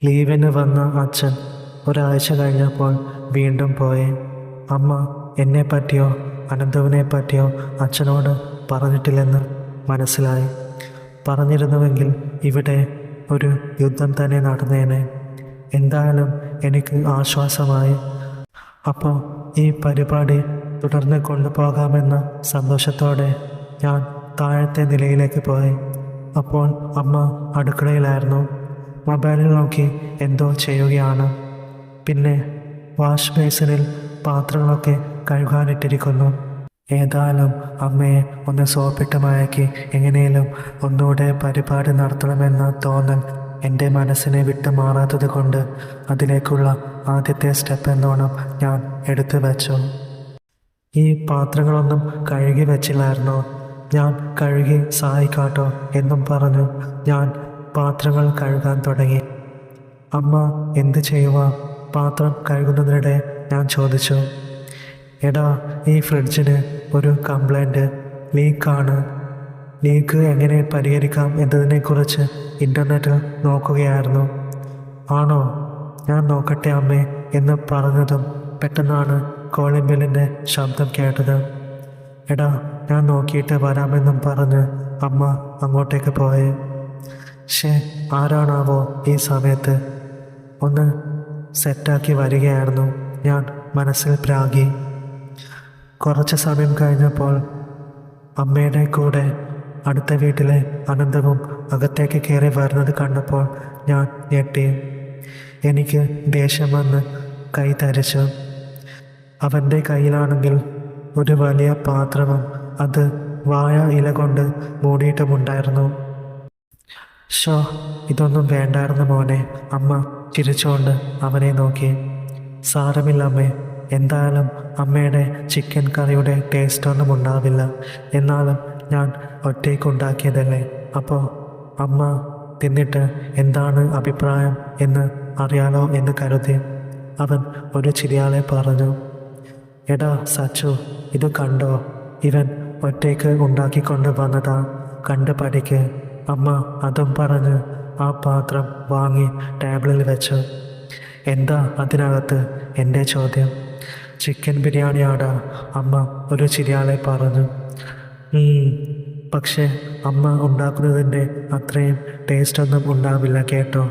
ലീവിന് വന്ന അച്ഛൻ ഒരാഴ്ച കഴിഞ്ഞപ്പോൾ വീണ്ടും പോയി. അമ്മ എന്നെ പറ്റിയോ അനന്തുവിനെ പറ്റിയോ അച്ഛനോട് പറഞ്ഞിട്ടില്ലെന്ന് മനസ്സിലായി. പറഞ്ഞിരുന്നുവെങ്കിൽ ഇവിടെ ഒരു യുദ്ധം തന്നെ നടന്നേനെ. എന്തായാലും എനിക്ക് ആശ്വാസമായി. അപ്പോൾ ഈ പരിപാടി തുടർന്ന് കൊണ്ടുപോകാമെന്ന സന്തോഷത്തോടെ ഞാൻ താഴത്തെ നിലയിലേക്ക് പോയി. അപ്പോൾ അമ്മ അടുക്കളയിലായിരുന്നു. മൊബൈലിൽ നോക്കി എന്തോ ചെയ്യുകയാണ്. പിന്നെ വാഷ് ബേസിനിൽ പാത്രങ്ങളൊക്കെ കഴുകാനിട്ടിരിക്കുന്നു. ഏതായാലും അമ്മയെ ഒന്ന് സോപ്പിട്ട് മയക്കി എങ്ങനെയും ഒന്നുകൂടെ പരിപാടി നടത്തണമെന്ന തോന്നൽ എൻ്റെ മനസ്സിനെ വിട്ടു മാറാത്തത് കൊണ്ട് അതിലേക്കുള്ള ആദ്യത്തെ സ്റ്റെപ്പ് എന്നോണം ഞാൻ എടുത്തു വെച്ചു. ഈ പാത്രങ്ങളൊന്നും കഴുകി വെച്ചില്ലായിരുന്നോ? ഞാൻ കഴുകി സഹായിക്കാട്ടോ എന്നും പറഞ്ഞു ഞാൻ പാത്രങ്ങൾ കഴുകാൻ തുടങ്ങി. അമ്മ എന്ത് ചെയ്യുക? പാത്രം കഴുകുന്നതിനിടെ ഞാൻ ചോദിച്ചു, എടാ, ഈ ഫ്രിഡ്ജിന് ഒരു കംപ്ലൈൻറ്റ്, ലീക്കാണ്. ലീക്ക് എങ്ങനെ പരിഹരിക്കാം എന്നതിനെക്കുറിച്ച് ഇൻ്റർനെറ്റിൽ നോക്കുകയായിരുന്നു. ആണോ? ഞാൻ നോക്കട്ടെ അമ്മേ എന്ന് പറഞ്ഞതും പെട്ടെന്നാണ് കോളിംഗ് ബെല്ലിൻ്റെ ശബ്ദം കേട്ടത്. എടാ, ഞാൻ നോക്കിയിട്ട് വരാമെന്നും പറഞ്ഞ് അമ്മ അങ്ങോട്ടേക്ക് പോയി. ആരാണാവോ ഈ സമയത്ത്? ഒന്ന് സെറ്റാക്കി വരികയായിരുന്നു ഞാൻ മനസ്സിൽ പ്രാഗി. കുറച്ച് സമയം കഴിഞ്ഞപ്പോൾ അമ്മയുടെ കൂടെ അടുത്ത വീട്ടിലെ അനന്തവും അകത്തേക്ക് കയറി വരുന്നത് കണ്ടപ്പോൾ ഞാൻ ഞെട്ടി. എനിക്ക് ദേഷ്യം വന്ന് കൈ തരിച്ചു. അവൻ്റെ കയ്യിലാണെങ്കിൽ ഒരു വലിയ പാത്രവും അത് വാഴ ഇല കൊണ്ട് മൂടിയിട്ടുമുണ്ടായിരുന്നു. ഇതൊന്നും വേണ്ടായിരുന്നു മോനെ. അമ്മ ചിരിച്ചുകൊണ്ട് അവനെ നോക്കി. സാരമില്ല അമ്മേ, എന്തായാലും അമ്മയുടെ ചിക്കൻ കറിയുടെ ടേസ്റ്റൊന്നും ഉണ്ടാവില്ല. എന്നാലും ഞാൻ ഒറ്റയ്ക്കുണ്ടാക്കിയതല്ലേ. അപ്പോൾ അമ്മ തിന്നിട്ട് എന്താണ് അഭിപ്രായം എന്ന് അറിയാലോ എന്ന് കരുതി അവൻ ഒരു ചിരിയാളെ പറഞ്ഞു. എടാ സച്ചു, ഇത് കണ്ടോ? ഇവൻ ഒറ്റയ്ക്ക് ഉണ്ടാക്കിക്കൊണ്ട് വന്നതാ, കണ്ട് പഠിക്ക്. അമ്മ അതും പറഞ്ഞ് ആ പാത്രം വാങ്ങി ടേബിളിൽ വെച്ചു. എന്താ അതിനകത്ത്? എൻ്റെ ചോദ്യം. ചിക്കൻ ബിരിയാണിയാടാ, അമ്മ ഒരു ചിരിയാളെ പറഞ്ഞു. പക്ഷേ അമ്മ ഉണ്ടാക്കുന്നതിൻ്റെ അത്രയും ടേസ്റ്റൊന്നും ഉണ്ടാവില്ല കേട്ടോ,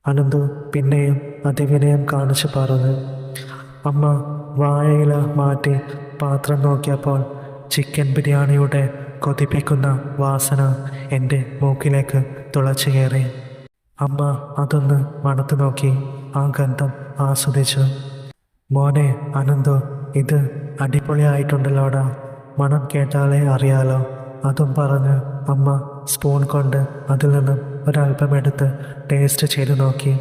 അനന്തു പിന്നെയും അതിവിനയം കാണിച്ചു പറഞ്ഞു. അമ്മ വാഴയില മാറ്റി പാത്രം നോക്കിയപ്പോൾ ചിക്കൻ ബിരിയാണിയുടെ കൊതിപ്പിക്കുന്ന വാസന എൻ്റെ മൂക്കിലേക്ക് തുളച്ചു കയറി. അമ്മ അതൊന്ന് മണത്തു നോക്കി ആ ഗന്ധം ആസ്വദിച്ചു. മോനെ അനന്തു, ഇത് അടിപൊളിയായിട്ടുണ്ടല്ലോടാ, മണം കേട്ടാലേ അറിയാലോ. അതും പറഞ്ഞ് അമ്മ സ്പൂൺ കൊണ്ട് അതിൽ നിന്നും ഒരല്പമെടുത്ത് ടേസ്റ്റ് ചെയ്തു നോക്കി.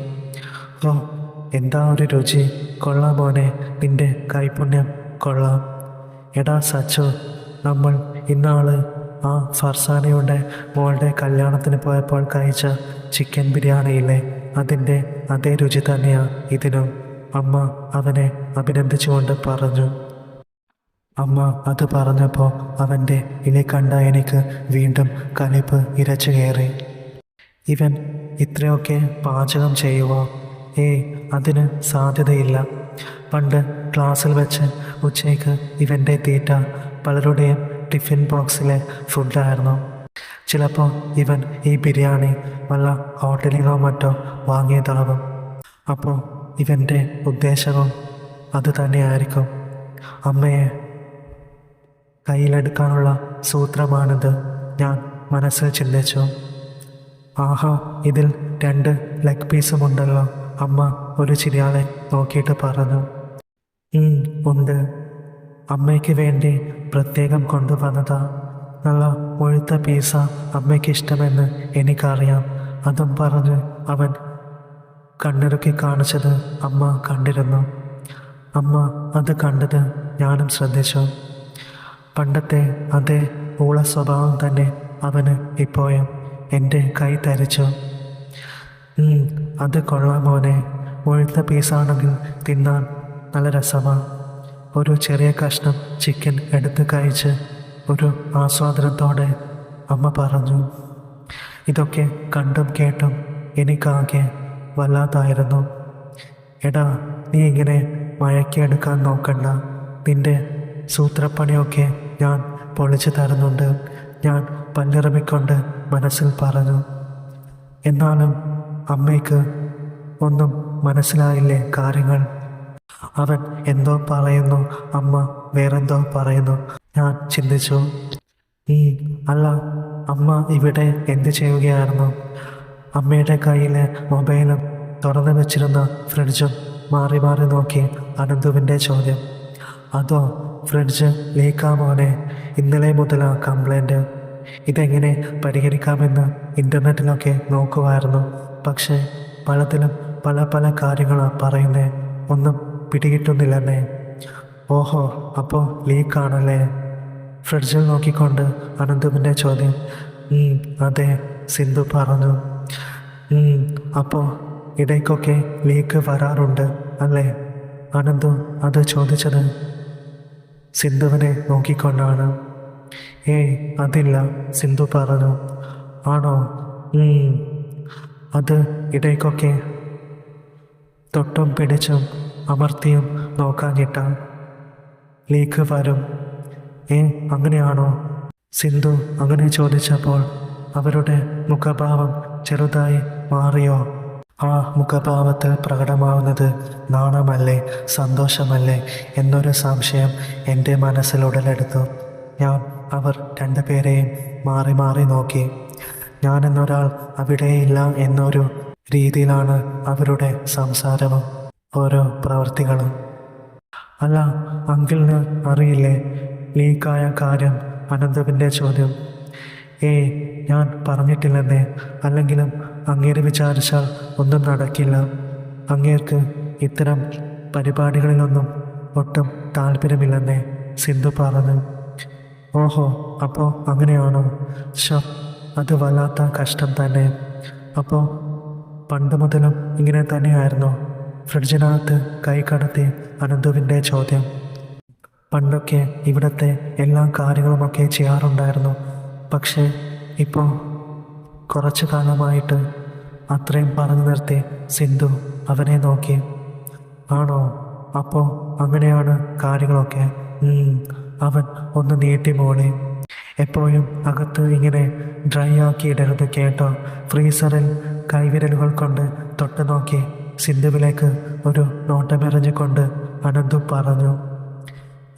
എന്താ ഒരു രുചി! കൊള്ളാം മോനെ, നിൻ്റെ കൈപുണ്യം കൊള്ളാം. എടാ സച്ചു, നമ്മൾ ഇന്നാള് ആ ഫർസാനയുടെ മോളുടെ കല്യാണത്തിന് പോയപ്പോൾ കഴിച്ച ചിക്കൻ ബിരിയാണിയില്ലേ, അതിൻ്റെ അതേ രുചി തന്നെയാ ഇതിനും, അമ്മ അവനെ അഭിനന്ദിച്ചുകൊണ്ട് പറഞ്ഞു. അമ്മ അത് പറഞ്ഞപ്പോൾ അവൻ്റെ ഇനി കണ്ട എനിക്ക് വീണ്ടും കലിപ്പ് ഇരച്ചു കയറി. ഇവൻ ഇത്രയൊക്കെ പാചകം ചെയ്യുമോ? അതിന് സാധ്യതയില്ല. പണ്ട് ക്ലാസ്സിൽ വെച്ച് ഉച്ചയ്ക്ക് ഇവൻ്റെ തീറ്റ പലരുടെയും ടിഫിൻ ബോക്സിലെ ഫുഡായിരുന്നു. ചിലപ്പോൾ ഇവൻ ഈ ബിരിയാണി വല്ല ഹോട്ടലിലോ മറ്റോ വാങ്ങിയതാകും. അപ്പോൾ ഇവൻ്റെ ഉദ്ദേശവും അത് തന്നെയായിരിക്കും. അമ്മയെ കയ്യിലെടുക്കാനുള്ള സൂത്രമാണിത്, ഞാൻ മനസ്സിൽ ചിന്തിച്ചു. ആഹാ, ഇതിൽ 2 ലെഗ് പീസുമുണ്ടല്ലോ, അമ്മ ഒരു ചിരിയാളെ നോക്കിയിട്ട് പറഞ്ഞു. ഉണ്ട്, അമ്മയ്ക്ക് വേണ്ടി പ്രത്യേകം കൊണ്ടുവന്നതാ. നല്ല മുഴുത്ത പീസ അമ്മയ്ക്ക് ഇഷ്ടമെന്ന് എനിക്കറിയാം. അതും പറഞ്ഞ് അവൻ കണ്ണിറുക്കി കാണിച്ചത് അമ്മ കണ്ടിരുന്നു. അമ്മ അത് കണ്ടത് ഞാനും ശ്രദ്ധിച്ചു. പണ്ടത്തെ അതേ ഊള സ്വഭാവം തന്നെ അവന് ഇപ്പോഴും. എൻ്റെ കൈ തരിച്ചു. അത് കൊള്ളാം മോനെ, മുഴുത്ത പീസാണെങ്കിൽ തിന്നാൻ നല്ല രസമാണ്. ഒരു ചെറിയ കഷ്ണം ചിക്കൻ എടുത്ത് കഴിച്ച് ഒരു ആസ്വാദനത്തോടെ അമ്മ പറഞ്ഞു. ഇതൊക്കെ കണ്ടും കേട്ടും എനിക്കാകെ വല്ലാതായിരുന്നു. എടാ, നീ ഇങ്ങനെ മയക്കിയെടുക്കാൻ നോക്കണ്ട. നിന്റെ സൂത്രപ്പണിയൊക്കെ ഞാൻ പൊളിച്ചു തരുന്നുണ്ട്, ഞാൻ പല്ലിറമിക്കൊണ്ട് മനസ്സിൽ പറഞ്ഞു. എന്നാലും അമ്മയ്ക്ക് ഒന്നും മനസ്സിലായില്ലേ കാര്യങ്ങൾ? അവൻ എന്തോ പറയുന്നു, അമ്മ വേറെന്തോ പറയുന്നു. ഞാൻ ചിന്തിച്ചു, അല്ല, അമ്മ ഇവിടെ എന്ത് ചെയ്യുകയായിരുന്നു? അമ്മയുടെ കയ്യിലെ മൊബൈലും തുറന്നു വെച്ചിരുന്ന ഫ്രിഡ്ജും മാറി മാറി നോക്കി അനന്തുവിൻ്റെ ചോദ്യം. അതോ, ഫ്രിഡ്ജ് ലീക്കാമോനെ, ഇന്നലെ മുതലാ കംപ്ലൈൻറ്റ്. ഇതെങ്ങനെ പരിഹരിക്കാമെന്ന് ഇൻ്റർനെറ്റിലൊക്കെ നോക്കുമായിരുന്നു. പക്ഷേ പലതിലും പല പല കാര്യങ്ങളാണ് പറയുന്നേ, ഒന്നും പിടികിട്ടുന്നില്ലെന്നേ. ഓഹോ, അപ്പോൾ ലീക്കാണല്ലേ? ഫ്രിഡ്ജിൽ നോക്കിക്കൊണ്ട് അനന്തുവിൻ്റെ ചോദ്യം. അതെ, സിന്ധു പറഞ്ഞു. അപ്പോൾ ഇടയ്ക്കൊക്കെ ലീക്ക് വരാറുണ്ട് അല്ലേ? അനന്തു അത് ചോദിച്ചത് സിന്ധുവിനെ നോക്കിക്കൊണ്ടാണ്. അതില്ല, സിന്ധു പറഞ്ഞു. ആണോ? അത് ഇടയ്ക്കൊക്കെ തൊട്ടും പിടിച്ചും അമർത്തിയും നോക്കാഞ്ഞിട്ട ലീക്ക് വരും. അങ്ങനെയാണോ? സിന്ധു അങ്ങനെ ചോദിച്ചപ്പോൾ അവരുടെ മുഖഭാവം ചെറുതായി മാറിയോ? ആ മുഖഭാവത്തിൽ പ്രകടമാവുന്നത് നാണമല്ലേ, സന്തോഷമല്ലേ എന്നൊരു സംശയം എൻ്റെ മനസ്സിൽ ഉടലെടുത്തു. ഞാൻ അവർ രണ്ടുപേരെയും മാറി മാറി നോക്കി. ഞാനെന്നൊരാൾ അവിടെയില്ല എന്നൊരു രീതിയിലാണ് അവരുടെ സംസാരവും ഓരോ പ്രവൃത്തികളും. അല്ല, അങ്കിളിന് അറിയില്ലേ ലീക്കായ കാര്യം? അനന്തുവിൻ്റെ ചോദ്യം. ഞാൻ പറഞ്ഞിട്ടില്ലെന്നേ. അല്ലെങ്കിലും അങ്ങേര് വിചാരിച്ചാൽ ഒന്നും നടക്കില്ല. അങ്ങേർക്ക് ഇത്തരം പരിപാടികളിലൊന്നും ഒട്ടും താല്പര്യമില്ലെന്നേ, സിന്ധു പറഞ്ഞു. ഓഹോ, അപ്പോൾ അങ്ങനെയാണോ? അത് വല്ലാത്ത കഷ്ടം തന്നെ. അപ്പോൾ പണ്ട് മുതലും ഇങ്ങനെ തന്നെയായിരുന്നോ? ഫ്രിഡ്ജിനകത്ത് കൈ കടത്തി അനന്തുവിൻ്റെ ചോദ്യം. പണ്ടൊക്കെ ഇവിടുത്തെ എല്ലാ കാര്യങ്ങളുമൊക്കെ ചെയ്യാറുണ്ടായിരുന്നു. പക്ഷേ ഇപ്പോൾ കുറച്ചു കാലമായിട്ട്. അത്രയും പറഞ്ഞു നിർത്തി സിന്ധു അവനെ നോക്കി. ആണോ? അപ്പോൾ അങ്ങനെയാണ് കാര്യങ്ങളൊക്കെ. അവൻ ഒന്ന് നീട്ടി മോളി. എപ്പോഴും അകത്ത് ഇങ്ങനെ ഡ്രൈ ആക്കി ഇടരുത് കേട്ടോ. ഫ്രീസറിൽ കൈവിരലുകൾ കൊണ്ട് തൊട്ട് നോക്കി സിന്ധുവിലേക്ക് ഒരു നോട്ടമെറിഞ്ഞുകൊണ്ട് അനന്തു പറഞ്ഞു.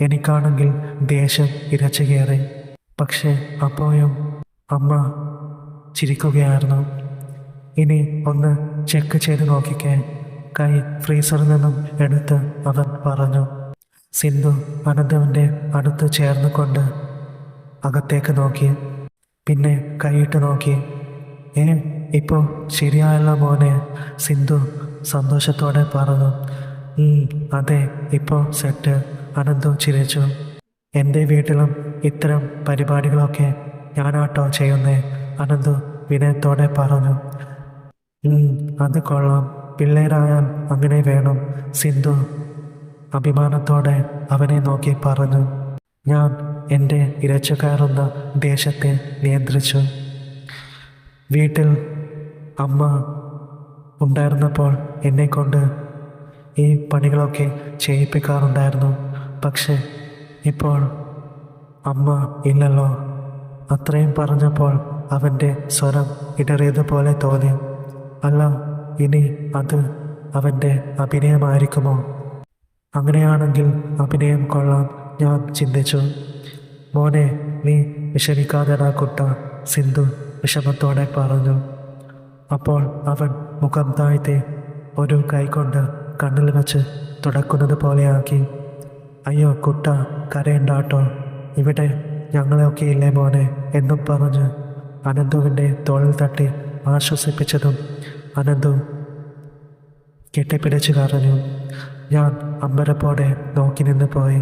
എനിക്കാണെങ്കിൽ ദേഷ്യം ഇരച്ചു കയറി. പക്ഷേ അപ്പോഴും അമ്മ ചിരിക്കുകയായിരുന്നു. ഇനി ഒന്ന് ചെക്ക് ചെയ്ത് നോക്കിക്കേ, കൈ ഫ്രീസറിൽ നിന്നും എടുത്ത് അവൻ പറഞ്ഞു. സിന്ധു അനന്തുവിൻ്റെ അടുത്ത് ചേർന്ന് കൊണ്ട് അകത്തേക്ക് നോക്കി. പിന്നെ കൈയിട്ട് നോക്കി. ഇപ്പോൾ ശരിയായല്ലോ മോനെ, സിന്ധു സന്തോഷത്തോടെ പറഞ്ഞു. അതെ, ഇപ്പോൾ സെറ്റ്, അനന്തു ചിരിച്ചു. എൻ്റെ വീട്ടിലും ഇത്തരം പരിപാടികളൊക്കെ ഞാനാട്ടോ ചെയ്യുന്നേ, അനന്തു വിനയത്തോടെ പറഞ്ഞു. അത് കൊള്ളാം, പിള്ളേരായാൽ അങ്ങനെ വേണം, സിന്ധു അഭിമാനത്തോടെ അവനെ നോക്കി പറഞ്ഞു. ഞാൻ എൻ്റെ ഇരച്ചു കയറുന്ന ദേഷ്യത്തെ നിയന്ത്രിച്ചു. വീട്ടിൽ അമ്മ ഉണ്ടായിരുന്നപ്പോൾ എന്നെക്കൊണ്ട് ഈ പണികളൊക്കെ ചെയ്യിപ്പിക്കാറുണ്ടായിരുന്നു. പക്ഷെ ഇപ്പോൾ അമ്മ ഇല്ലല്ലോ. അത്രയും പറഞ്ഞപ്പോൾ അവൻ്റെ സ്വരം ഇടറിയതുപോലെ തോന്നി. അല്ല, ഇനി അത് അവൻ്റെ അഭിനയമായിരിക്കുമോ? അങ്ങനെയാണെങ്കിൽ അഭിനയം കൊള്ളാം, ഞാൻ ചിന്തിച്ചു. മോനെ, നീ വിഷമിക്കാതെടാ കുട്ട, സിന്ധു വിഷമത്തോടെ പറഞ്ഞു. അപ്പോൾ അവൻ മുഖം താഴ്ത്തി ഒരു കൈകൊണ്ട് കണ്ണിൽ വെച്ച് തുടക്കുന്നത് പോലെയാക്കി. അയ്യോ കുട്ട, കരയണ്ടാട്ടോ, ഇവിടെ ഞങ്ങളെയൊക്കെ ഇല്ലേ മോനെ എന്നും പറഞ്ഞ് അനന്തുവിൻ്റെ തോളിൽ തട്ടി ആശ്വസിപ്പിച്ചതും അനന്തു കെട്ടിപ്പിടിച്ച് കരഞ്ഞു. ഞാൻ അമ്പരപ്പോടെ നോക്കി നിന്ന് പോയി.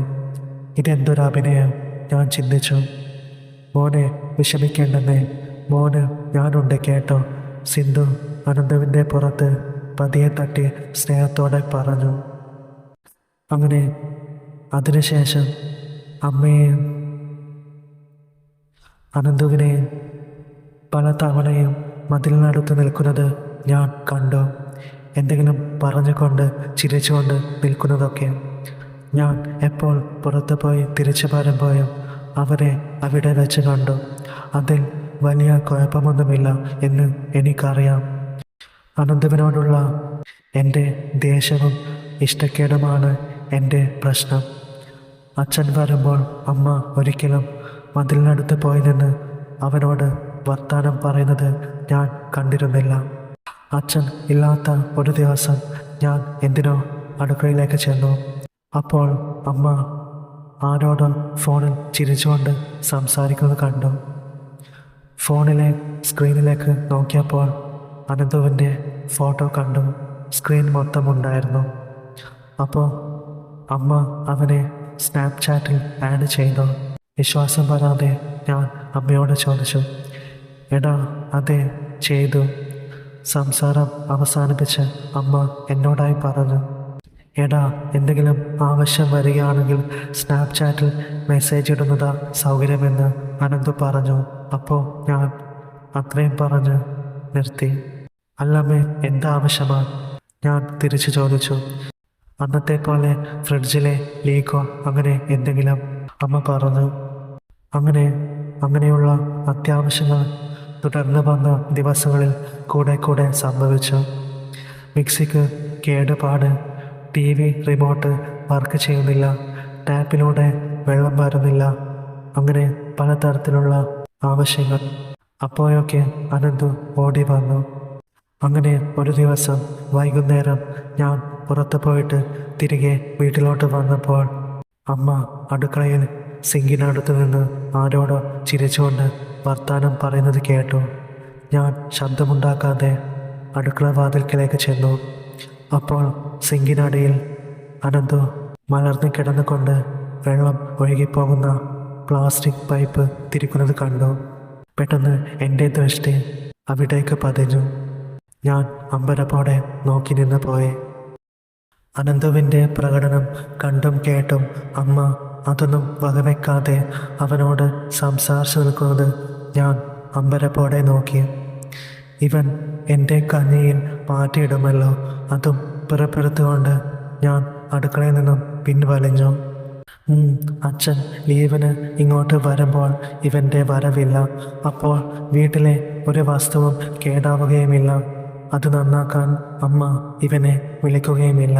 ഇതെന്തൊരഭിനയം, ഞാൻ ചിന്തിച്ചു. മോനെ വിഷമിക്കേണ്ടെന്നേ, മോന് ഞാനുണ്ട് കേട്ടോ, സിന്ധു അനന്തുവിൻ്റെ പുറത്ത് പതിയെ തട്ടി സ്നേഹത്തോടെ പറഞ്ഞു. അങ്ങനെ അതിനുശേഷം അമ്മയെയും അനന്തുവിനെയും പല തവണയും മതിലിനടുത്ത് നിൽക്കുന്നത് ഞാൻ കണ്ടു. എന്തെങ്കിലും പറഞ്ഞുകൊണ്ട് ചിരിച്ചുകൊണ്ട് നിൽക്കുന്നതൊക്കെ. ഞാൻ എപ്പോൾ പുറത്തു പോയി തിരിച്ചു വരുമ്പോഴും അവരെ അവിടെ വെച്ച് കണ്ടു. അതിൽ വലിയ കുഴപ്പമൊന്നുമില്ല എന്ന് എനിക്കറിയാം. അനന്തുവിനോടുള്ള എൻ്റെ ദേഷ്യവും ഇഷ്ടക്കേടുമാണ് എൻ്റെ പ്രശ്നം. അച്ഛൻ വരുമ്പോൾ അമ്മ ഒരിക്കലും മതിലിനടുത്ത് പോയി നിന്ന് അവനോട് വർത്താനം പറയുന്നത് ഞാൻ കണ്ടിരുന്നില്ല. അച്ഛൻ ഇല്ലാത്ത ഒരു ദിവസം ഞാൻ എന്തിനോ അടുക്കളയിലേക്ക് ചെന്നു. അപ്പോൾ അമ്മ ആരോടോ ഫോണിൽ ചിരിച്ചുകൊണ്ട് സംസാരിക്കുന്നത് കണ്ടു. ഫോണിലെ സ്ക്രീനിലേക്ക് നോക്കിയപ്പോൾ അനന്തുവിൻ്റെ ഫോട്ടോ കണ്ടു. സ്ക്രീൻ മൊത്തം ഉണ്ടായിരുന്നു. അപ്പോൾ അമ്മ അവനെ സ്നാപ്ചാറ്റിൽ ആഡ് ചെയ്തു. വിശ്വാസം വരാതെ ഞാൻ അമ്മയോട് ചോദിച്ചു, എടാ അതെ ചെയ്തു. സംസാരം അവസാനിപ്പിച്ച് അമ്മ എന്നോടായി പറഞ്ഞു, എടാ എന്തെങ്കിലും ആവശ്യം വരികയാണെങ്കിൽ സ്നാപ്ചാറ്റിൽ മെസ്സേജ് ഇടുന്നതാ സൗകര്യമെന്ന് അനന്തു പറഞ്ഞു. അപ്പോൾ ഞാൻ അത്രയും പറഞ്ഞ് നിർത്തി. അല്ലമ്മേ, എന്താവശ്യമാണ്? ഞാൻ തിരിച്ചു ചോദിച്ചു. അന്നത്തെ പോലെ ഫ്രിഡ്ജിലെ ലീക്കോ അങ്ങനെ എന്തെങ്കിലും, അമ്മ പറഞ്ഞു. അങ്ങനെയുള്ള അത്യാവശ്യങ്ങൾ തുടർന്ന് വന്ന ദിവസങ്ങളിൽ കൂടെ സംഭവിച്ചു. മിക്സിക്ക് കേടുപാട്, TV റിമോട്ട് വർക്ക് ചെയ്യുന്നില്ല, ടാപ്പിലൂടെ വെള്ളം വരുന്നില്ല, അങ്ങനെ പലതരത്തിലുള്ള ആവശ്യങ്ങൾ. അപ്പോഴൊക്കെ അനന്തു ഓടി വന്നു. അങ്ങനെ ഒരു ദിവസം വൈകുന്നേരം ഞാൻ പുറത്തു പോയിട്ട് തിരികെ വീട്ടിലോട്ട് വന്നപ്പോൾ അമ്മ അടുക്കളയിൽ സിങ്കിനടുത്ത് നിന്ന് ആരോടോ ചിരിച്ചുകൊണ്ട് വർത്താനം പറയുന്നത് കേട്ടു. ഞാൻ ശബ്ദമുണ്ടാക്കാതെ അടുക്കള വാതിൽക്കലേക്ക് ചെന്നു. അപ്പോൾ സിങ്കിനടിയിൽ അനന്തു മലർന്നു കിടന്നുകൊണ്ട് വെള്ളം ഒഴുകിപ്പോകുന്ന പ്ലാസ്റ്റിക് പൈപ്പ് തിരിക്കുന്നത് കണ്ടു. പെട്ടെന്ന് എൻ്റെ ദൃഷ്ടി അവിടേക്ക് പതിഞ്ഞു. ഞാൻ അമ്പരപ്പോടെ നോക്കി നിന്ന് പോയി. അനന്തുവിൻ്റെ പ്രകടനം കണ്ടും കേട്ടും അമ്മ അതൊന്നും വകവെക്കാതെ അവനോട് സംസാരിച്ചു നിൽക്കുന്നത് ഞാൻ അമ്പരപ്പോടെ നോക്കി. ഇവൻ എൻ്റെ കഞ്ഞിയിൽ മാറ്റിയിടുമല്ലോ, അതും പുറപ്പെടുത്തുകൊണ്ട് ഞാൻ അടുക്കളയിൽ നിന്നും പിൻവലിഞ്ഞു. അച്ഛൻ ലീവിന് ഇങ്ങോട്ട് വരുമ്പോൾ ഇവൻ്റെ വരവില്ല. അപ്പോൾ വീട്ടിലെ ഒരു വസ്തുവും കേടാവുകയുമില്ല. അത് നന്നാക്കാൻ അമ്മ ഇവനെ വിളിക്കുകയുമില്ല.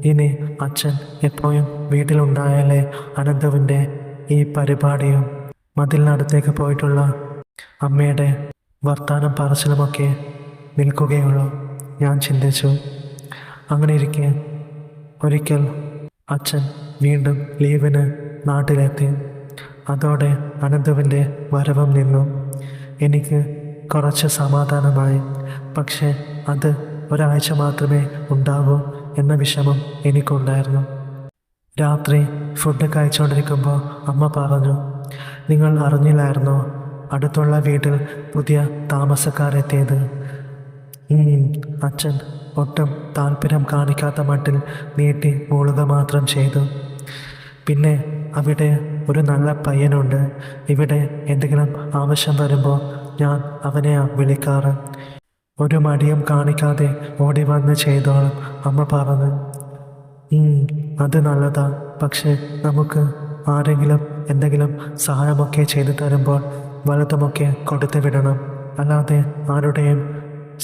ഇനി അച്ഛൻ എപ്പോഴും വീട്ടിലുണ്ടായാലേ അനന്തുവിൻ്റെ ഈ പരിപാടിയും മതിലിനടുത്തേക്ക് പോയിട്ടുള്ള അമ്മയുടെ വർത്താനം പറച്ചിലുമൊക്കെ നിൽക്കുകയുള്ളൂ, ഞാൻ ചിന്തിച്ചു. അങ്ങനെ ഇരിക്കെ ഒരിക്കൽ അച്ഛൻ വീണ്ടും ലീവിന് നാട്ടിലെത്തി. അതോടെ അനന്തുവിൻ്റെ വരവും നിന്നു. എനിക്ക് കുറച്ച് സമാധാനമായി. പക്ഷേ അത് ഒരാഴ്ച മാത്രമേ ഉണ്ടാകൂ എന്ന വിഷമം എനിക്കുണ്ടായിരുന്നു. രാത്രി ഫുഡ് കഴിച്ചുകൊണ്ടിരിക്കുമ്പോൾ അമ്മ പറഞ്ഞു, നിങ്ങൾ അറിഞ്ഞില്ലായിരുന്നോ അടുത്തുള്ള വീട്ടിൽ പുതിയ താമസക്കാരെത്തിയത്? അച്ഛൻ ഒട്ടും താല്പര്യം കാണിക്കാത്ത മട്ടിൽ നീട്ടി മൂളുക മാത്രം ചെയ്തു. പിന്നെ അവിടെ ഒരു നല്ല പയ്യനുണ്ട്. ഇവിടെ എന്തെങ്കിലും ആവശ്യം വരുമ്പോൾ ഞാൻ അവനെ വിളിക്കാറ്. ഒരു മടിയും കാണിക്കാതെ ഓടി വന്ന് ചെയ്തോളും, അമ്മ പറഞ്ഞു. അത് നല്ലതാ. പക്ഷെ നമുക്ക് ആരെങ്കിലും എന്തെങ്കിലും സഹായമൊക്കെ ചെയ്തു തരുമ്പോൾ വലുതുമൊക്കെ കൊടുത്തു വിടണം. അല്ലാതെ ആരുടെയും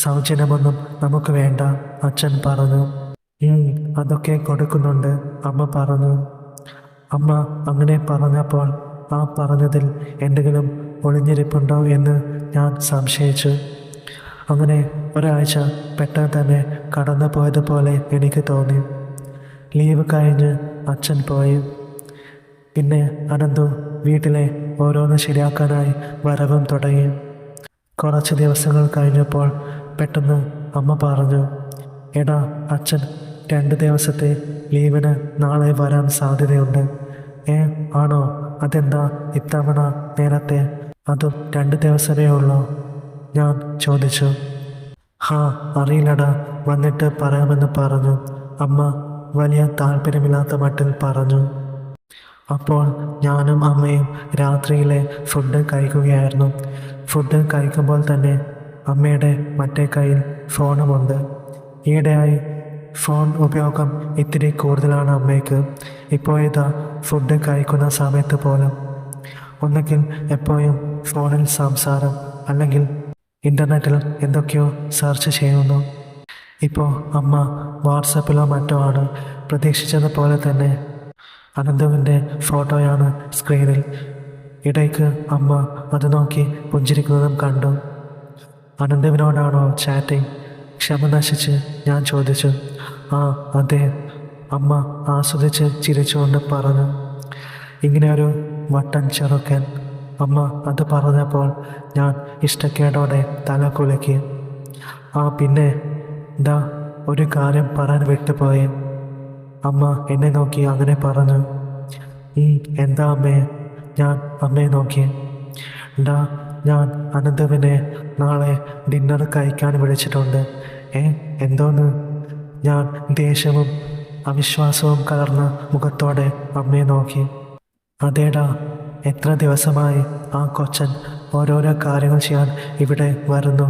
സൗജന്യമൊന്നും നമുക്ക് വേണ്ട, അച്ഛൻ പറഞ്ഞു. അതൊക്കെ കൊടുക്കുന്നുണ്ട്, അമ്മ പറഞ്ഞു. അമ്മ അങ്ങനെ പറഞ്ഞപ്പോൾ ആ പറഞ്ഞതിൽ എന്തെങ്കിലും ഒളിഞ്ഞിരിപ്പുണ്ടോ എന്ന് ഞാൻ സംശയിച്ചു. അങ്ങനെ ഒരാഴ്ച പെട്ടെന്ന് തന്നെ കടന്നു പോയതുപോലെ എനിക്ക് തോന്നി. ലീവ് കഴിഞ്ഞ് അച്ഛൻ പോയി. പിന്നെ അനന്തു വീട്ടിലെ ഓരോന്ന് ശരിയാക്കാനായി വരവും തുടങ്ങി. കുറച്ച് ദിവസങ്ങൾ കഴിഞ്ഞപ്പോൾ പെട്ടെന്ന് അമ്മ പറഞ്ഞു, എടാ അച്ഛൻ 2 ദിവസത്തെ ലീവിന് നാളെ വരാൻ സാധ്യതയുണ്ട്. ആണോ? അതെന്താ ഇത്തവണ നേരത്തെ? അതും 2 ദിവസമേ ഉള്ളൂ, ഞാൻ ചോദിച്ചു. അറിയില്ലടാ, വന്നിട്ട് പറയാമെന്ന് പറഞ്ഞു, അമ്മ വലിയ താല്പര്യമില്ലാത്ത മട്ടിൽ പറഞ്ഞു. അപ്പോൾ ഞാനും അമ്മയും രാത്രിയിലെ ഫുഡ് കഴിക്കുകയായിരുന്നു. ഫുഡ് കഴിക്കുമ്പോൾ തന്നെ അമ്മയുടെ മറ്റേ കയ്യിൽ ഫോണുമുണ്ട്. ഈയിടെയായി ഫോൺ ഉപയോഗം ഇത്തിരി കൂടുതലാണ് അമ്മയ്ക്ക്. ഇപ്പോഴിതാ ഫുഡ് കഴിക്കുന്ന സമയത്ത് പോലും ഒന്നുകിൽ എപ്പോഴും ഫോണിൽ സംസാരം, അല്ലെങ്കിൽ ഇൻ്റർനെറ്റിൽ എന്തൊക്കെയോ സെർച്ച് ചെയ്യുന്നു. ഇപ്പോൾ അമ്മ വാട്സപ്പിലോ മറ്റോ ആണ്. പ്രതീക്ഷിച്ചതുപോലെ തന്നെ അനന്തുവിൻ്റെ ഫോട്ടോയാണ് സ്ക്രീനിൽ. ഇടയ്ക്ക് അമ്മ അത് നോക്കി പുഞ്ചിരിക്കുന്നതും കണ്ടു. അനന്തുവിനോടാണോ ചാറ്റിംഗ്? ക്ഷമ നശിച്ച് ഞാൻ ചോദിച്ചു. ആ അതെ, അമ്മ ആസ്വദിച്ച് ചിരിച്ചുകൊണ്ട് പറഞ്ഞു. ഇങ്ങനെയൊരു വട്ടൻ ചെറുക്കൻ. അമ്മ അത് പറഞ്ഞപ്പോൾ ഞാൻ ഇഷ്ടക്കേടോടെ തല കുലുക്കി. ആ പിന്നെ ദാ ഒരു കാര്യം പറയാൻ വിട്ടുപോയി. അമ്മ എന്നെ നോക്കി അങ്ങനെ പറഞ്ഞു. എന്താ അമ്മേ? ഞാൻ അമ്മയെ നോക്കി. ഞാൻ അനന്തുവിനെ നാളെ ഡിന്നർ കഴിക്കാൻ വിളിച്ചിട്ടുണ്ട്. എന്തോന്ന്? ഞാൻ ദേഷ്യവും അവിശ്വാസവും കലർന്ന മുഖത്തോടെ അമ്മയെ നോക്കി. അതേടാ, എത്ര ദിവസമായി ആ കൊച്ചൻ ഓരോരോ കാര്യങ്ങൾ ചെയ്യാൻ ഇവിടെ വരുന്നു,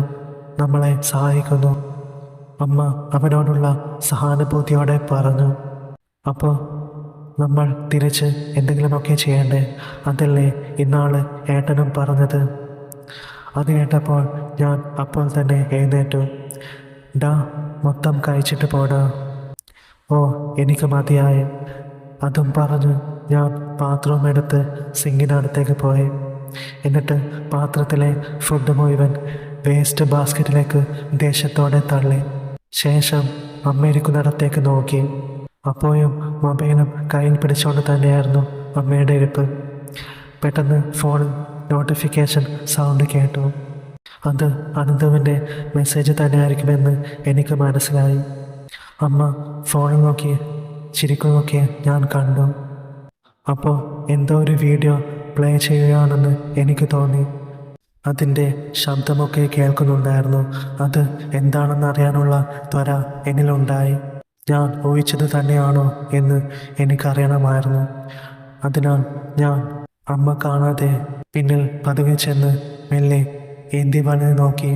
നമ്മളെ സഹായിക്കുന്നു. അമ്മ അവനോടുള്ള സഹാനുഭൂതിയോടെ പറഞ്ഞു. അപ്പോൾ നമ്മൾ തിരിച്ച് എന്തെങ്കിലുമൊക്കെ ചെയ്യണ്ടേ? അതല്ലേ ഇന്നാള് ഏട്ടനും പറഞ്ഞത്? അത് കേട്ടപ്പോൾ ഞാൻ അപ്പോൾ തന്നെ എഴുന്നേറ്റു. മൊത്തം കഴിച്ചിട്ട് പോടാ. ഓ, എനിക്ക് മതിയായി. അതും പറഞ്ഞ് ഞാൻ പാത്രവും എടുത്ത് സിങ്കിനടുത്തേക്ക് പോയി. എന്നിട്ട് പാത്രത്തിലെ ഫുഡ് മുഴുവൻ വേസ്റ്റ് ബാസ്ക്കറ്റിലേക്ക് ദേഷ്യത്തോടെ തള്ളി. ശേഷം അമ്മ ഇരിക്കുന്നിടത്തേക്ക് നോക്കി. അപ്പോഴും മൊബൈലും കയ്യിൽ പിടിച്ചുകൊണ്ട് തന്നെയായിരുന്നു അമ്മയുടെ ഇരിപ്പ്. പെട്ടെന്ന് ഫോണിൽ നോട്ടിഫിക്കേഷൻ സൗണ്ട് കേട്ടു. അത് അനന്തുവിൻ്റെ മെസ്സേജ് തന്നെയായിരിക്കുമെന്ന് എനിക്ക് മനസ്സിലായി. അമ്മ ഫോണിൽ നോക്കി ചിരിക്കുന്നതൊക്കെ ഞാൻ കണ്ടു. അപ്പോൾ എന്തോ ഒരു വീഡിയോ പ്ലേ ചെയ്യുകയാണെന്ന് എനിക്ക് തോന്നി. അതിൻ്റെ ശബ്ദമൊക്കെ കേൾക്കുന്നുണ്ടായിരുന്നു. അത് എന്താണെന്ന് അറിയാനുള്ള ത്വര എന്നിലുണ്ടായി. ഞാൻ ഊഹിച്ചത് തന്നെയാണോ എന്ന് എനിക്കറിയണമായിരുന്നു. അതിനാൽ ഞാൻ അമ്മ കാണാതെ പിന്നിൽ പതുങ്ങി ചെന്ന് മെല്ലെ ഏന്തി വന്ന് നോക്കി.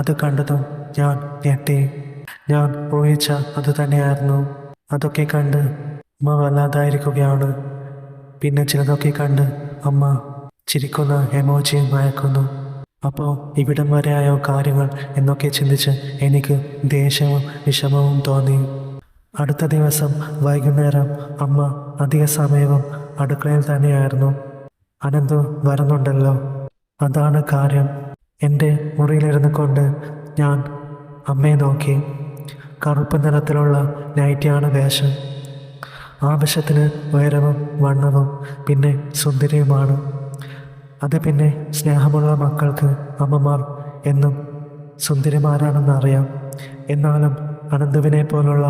അത് കണ്ടതും ഞാൻ ഞെട്ടി. ഞാൻ ഊഹിച്ച അത് തന്നെയായിരുന്നു. അതൊക്കെ കണ്ട് അമ്മ വല്ലാതായിരിക്കുകയാണ്. പിന്നെ ചിലതൊക്കെ കണ്ട് അമ്മ ചിരിക്കുന്ന എമോജിയും അയക്കുന്നു. അപ്പോൾ ഇവിടം വരെയായോ കാര്യങ്ങൾ എന്നൊക്കെ ചിന്തിച്ച് എനിക്ക് ദേഷ്യവും വിഷമവും തോന്നി. അടുത്ത ദിവസം വൈകുന്നേരം അമ്മ അധിക സമയവും അടുക്കളയിൽ തന്നെയായിരുന്നു. അനന്തു വരുന്നുണ്ടല്ലോ, അതാണ് കാര്യം. എൻ്റെ മുറിയിലിരുന്ന് കൊണ്ട് ഞാൻ അമ്മയെ നോക്കി. കറുപ്പ് നിറത്തിലുള്ള നൈറ്റിയാണ് വേഷം. ആവശ്യത്തിന് ഉയരവും വണ്ണവും പിന്നെ സുന്ദരിയുമാണ്. അത് പിന്നെ സ്നേഹമുള്ള മക്കൾക്ക് അമ്മമാർ എന്നും സുന്ദരിമാരാണെന്നറിയാം. എന്നാലും അനന്തുവിനെ പോലുള്ള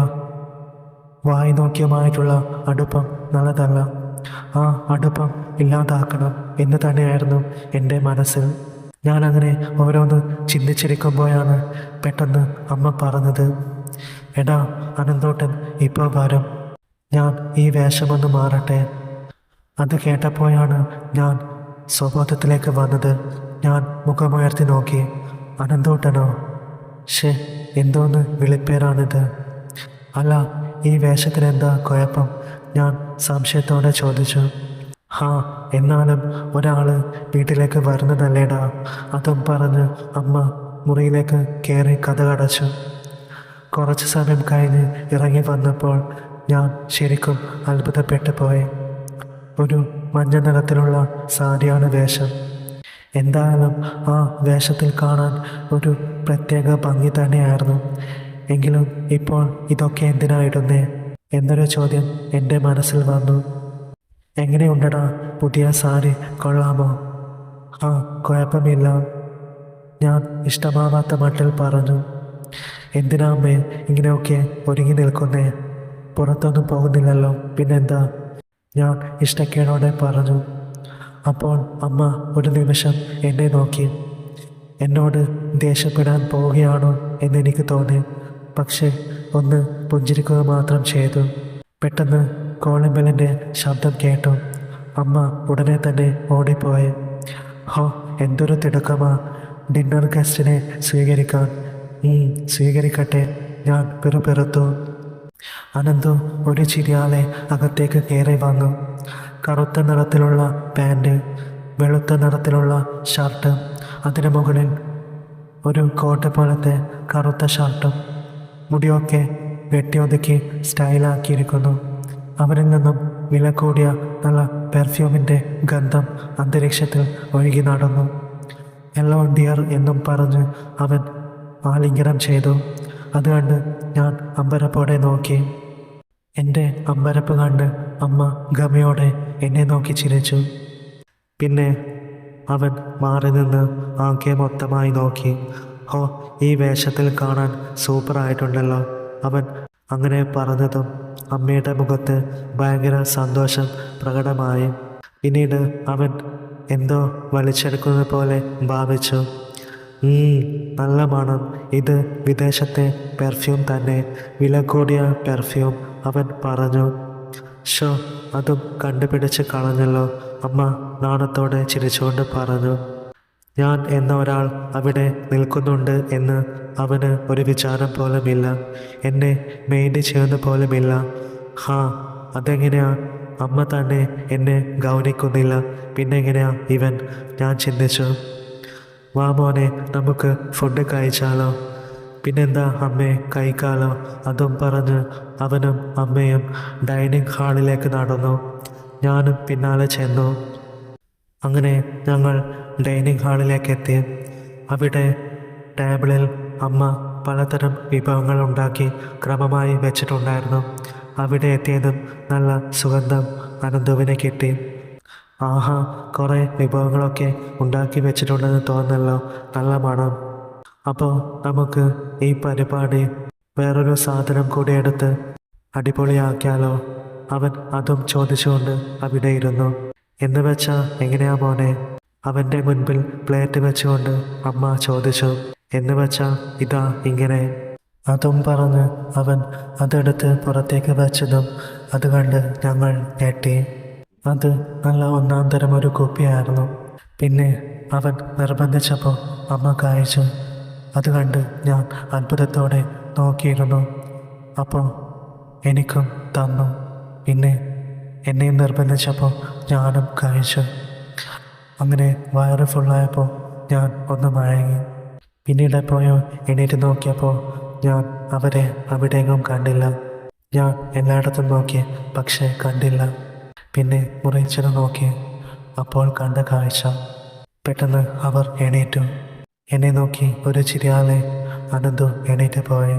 വായി നോക്കിയുമായിട്ടുള്ള അടുപ്പം നല്ലതല്ല. ആ അടുപ്പം ഇല്ലാതാക്കണം എന്ന് തന്നെയായിരുന്നു എൻ്റെ മനസ്സിൽ. ഞാനങ്ങനെ ഓരോന്ന് ചിന്തിച്ചിരിക്കുമ്പോഴാണ് പെട്ടെന്ന് അമ്മ പറഞ്ഞത്, എടാ അനന്തോട്ടൻ ഇപ്പോൾ വരും, ഞാൻ ഈ വേഷമൊന്ന് മാറട്ടെ. അത് കേട്ടപ്പോഴാണ് ഞാൻ സ്വബോധത്തിലേക്ക് വന്നത്. ഞാൻ മുഖമുയർത്തി നോക്കി. അനന്തോട്ടനോ? എന്തോന്ന് വിളിപ്പേരാണിത്? അല്ല, ഈ വേഷത്തിനെന്താ കുഴപ്പം? ഞാൻ സംശയത്തോടെ ചോദിച്ചു. എന്നാലും ഒരാൾ വീട്ടിലേക്ക് വരുന്നതല്ലേടാ. അതും പറഞ്ഞ് അമ്മ മുറിയിലേക്ക് കയറി കതകടച്ചു. കുറച്ച് സമയം കഴിഞ്ഞ് ഇറങ്ങി വന്നപ്പോൾ ഞാൻ ശരിക്കും അത്ഭുതപ്പെട്ടു പോയി. ഒരു മഞ്ഞ നിറത്തിലുള്ള സാരിയാണ് വേഷം. എന്തായാലും ആ വേഷത്തിൽ കാണാൻ ഒരു പ്രത്യേക ഭംഗി തന്നെയായിരുന്നു. എങ്കിലും ഇപ്പോൾ ഇതൊക്കെ എന്തിനായിടുന്നേ എന്നൊരു ചോദ്യം എൻ്റെ മനസ്സിൽ വന്നു. എങ്ങനെയുണ്ടടാ പുതിയ സാരി, കൊള്ളാമോ? കുഴപ്പമില്ല, ഞാൻ ഇഷ്ടമാവാത്ത മട്ടിൽ പറഞ്ഞു. എന്തിനാ അമ്മേ ഇങ്ങനെയൊക്കെ ഒരുങ്ങി നിൽക്കുന്നേ? പുറത്തൊന്നും പോകുന്നില്ലല്ലോ, പിന്നെന്താ? ഞാൻ ഇഷ്ടക്കേടോടെ പറഞ്ഞു. അപ്പോൾ അമ്മ ഒരു നിമിഷം എന്നെ നോക്കി. എന്നോട് ദേഷ്യപ്പെടാൻ പോവുകയാണോ എന്നെനിക്ക് തോന്നി. പക്ഷേ ഒന്ന് പുഞ്ചിരിക്കുക മാത്രം ചെയ്തു. പെട്ടെന്ന് കോളിംഗ് ബെല്ലിൻ്റെ ശബ്ദം കേട്ടു. അമ്മ ഉടനെ തന്നെ ഓടിപ്പോയി. എന്തൊരു തിടുക്കമാ ഡിന്നർ ഗസ്റ്റിനെ സ്വീകരിക്കാൻ. സ്വീകരിക്കട്ടെ ഞാൻ പിറുപിറുത്തു. അനന്തു ഒരു ചിരിയാലെ അകത്തേക്ക് കയറി വന്നു. കറുത്ത നിറത്തിലുള്ള പാൻറ്, വെളുത്ത നിറത്തിലുള്ള ഷർട്ട്, അതിന് മുകളിൽ ഒരു കോട്ട് പോലത്തെ കറുത്ത ഷർട്ടും. മുടിയൊക്കെ വെട്ടിയൊതുക്കി സ്റ്റൈലാക്കിയിരിക്കുന്നു. അവരിൽ നിന്നും വില കൂടിയ നല്ല പെർഫ്യൂമിൻ്റെ ഗന്ധം അന്തരീക്ഷത്തിൽ ഒഴുകി നടന്നു. ഹലോ ഡിയർ എന്നും പറഞ്ഞ് അവൻ ആലിംഗനം ചെയ്തു. അത് കണ്ട് ഞാൻ അമ്പരപ്പോടെ നോക്കി. എൻ്റെ അമ്പരപ്പ് കണ്ട് അമ്മ ഗമയോടെ എന്നെ നോക്കി ചിരിച്ചു. പിന്നെ അവൻ മാറി നിന്ന് ആകെ മൊത്തമായി നോക്കി. ഹോ, ഈ വേഷത്തിൽ കാണാൻ സൂപ്പറായിട്ടുണ്ടല്ലോ. അവൻ അങ്ങനെ പറഞ്ഞതും അമ്മയുടെ മുഖത്ത് ഭയങ്കര സന്തോഷം പ്രകടമായി. പിന്നീട് അവൻ എന്തോ വലിച്ചെടുക്കുന്നത് പോലെ ഭാവിച്ചു. നല്ല മണം, ഇത് വിദേശത്തെ പെർഫ്യൂം തന്നെ, വില കൂടിയ പെർഫ്യൂം, അവൻ പറഞ്ഞു. ഷോ, അതും കണ്ടുപിടിച്ച് കളഞ്ഞല്ലോ, അമ്മ നാണത്തോടെ ചിരിച്ചുകൊണ്ട് പറഞ്ഞു. ഞാൻ എന്ന ഒരാൾ അവിടെ നിൽക്കുന്നുണ്ട് എന്ന് അവന് ഒരു വിചാരം പോലുമില്ല. എന്നെ മെയിൻറ്റ് ചെയ്യുന്ന പോലുമില്ല. അതെങ്ങനെയാ? അമ്മ തന്നെ എന്നെ ഗൗനിക്കുന്നില്ല, പിന്നെങ്ങനെയാ ഇവൻ? ഞാൻ ചിന്തിച്ചു. വാ മോനെ, നമുക്ക് ഫുഡ് കഴിച്ചാലോ? പിന്നെന്താ അമ്മേ, കഴിക്കാലോ. അതും പറഞ്ഞ് അവനും അമ്മയും ഡൈനിങ് ഹാളിലേക്ക് നടന്നു. ഞാനും പിന്നാലെ ചെന്നു. അങ്ങനെ ഞങ്ങൾ ഡൈനിങ് ഹാളിലേക്ക് എത്തി. അവിടെ ടേബിളിൽ അമ്മ പലതരം വിഭവങ്ങൾ ഉണ്ടാക്കി ക്രമമായി വെച്ചിട്ടുണ്ടായിരുന്നു. അവിടെ എത്തിയതും നല്ല സുഗന്ധം അനന്തുവിനെ കിട്ടി. ആഹാ, കുറേ വിഭവങ്ങളൊക്കെ ഉണ്ടാക്കി വെച്ചിട്ടുണ്ടെന്ന് തോന്നല്ലോ, നല്ല മണം. അപ്പോൾ നമുക്ക് ഈ പരിപാടി വേറൊരു സാധനം കൂടി എടുത്ത് അടിപൊളിയാക്കിയാലോ? അവൻ അതും ചോദിച്ചുകൊണ്ട് അവിടെ ഇരുന്നു. എന്ന് വെച്ചാൽ എങ്ങനെയാ മോനെ? അവൻ്റെ മുൻപിൽ പ്ലേറ്റ് വെച്ചുകൊണ്ട് അമ്മ ചോദിച്ചു. എന്ന് വെച്ചാൽ ഇതാ ഇങ്ങനെ. അതും പറഞ്ഞ് അവൻ അതെടുത്ത് പുറത്തേക്ക് വെച്ചതും അത് കണ്ട് ഞങ്ങൾ ഞെട്ടി. അത് നല്ല ഒന്നാം തരം ഒരു കുപ്പിയായിരുന്നു. പിന്നെ അവൻ നിർബന്ധിച്ചപ്പോൾ അമ്മ കഴിച്ചു. അത് കണ്ട് ഞാൻ അത്ഭുതത്തോടെ നോക്കിയിരുന്നു. അപ്പോൾ എനിക്കും തന്നു. പിന്നെ എന്നെയും നിർബന്ധിച്ചപ്പോൾ ഞാനും കഴിച്ചു. അങ്ങനെ വയറ് ഫുള്ളായപ്പോൾ ഞാൻ ഒന്ന് മയങ്ങി. പിന്നീട് എപ്പോഴോ എണീറ്റ് നോക്കിയപ്പോൾ ഞാൻ അവരെ അവിടെയെങ്ങും കണ്ടില്ല. ഞാൻ എല്ലായിടത്തും നോക്കി, പക്ഷേ കണ്ടില്ല. പിന്നെ മുറിച്ചത് നോക്കി. അപ്പോൾ കണ്ട കാഴ്ച. പെട്ടെന്ന് അവർ എണീറ്റു. എന്നെ നോക്കി ഒരു ചിരിയാലെ അനന്തു എണീറ്റ് പോയി.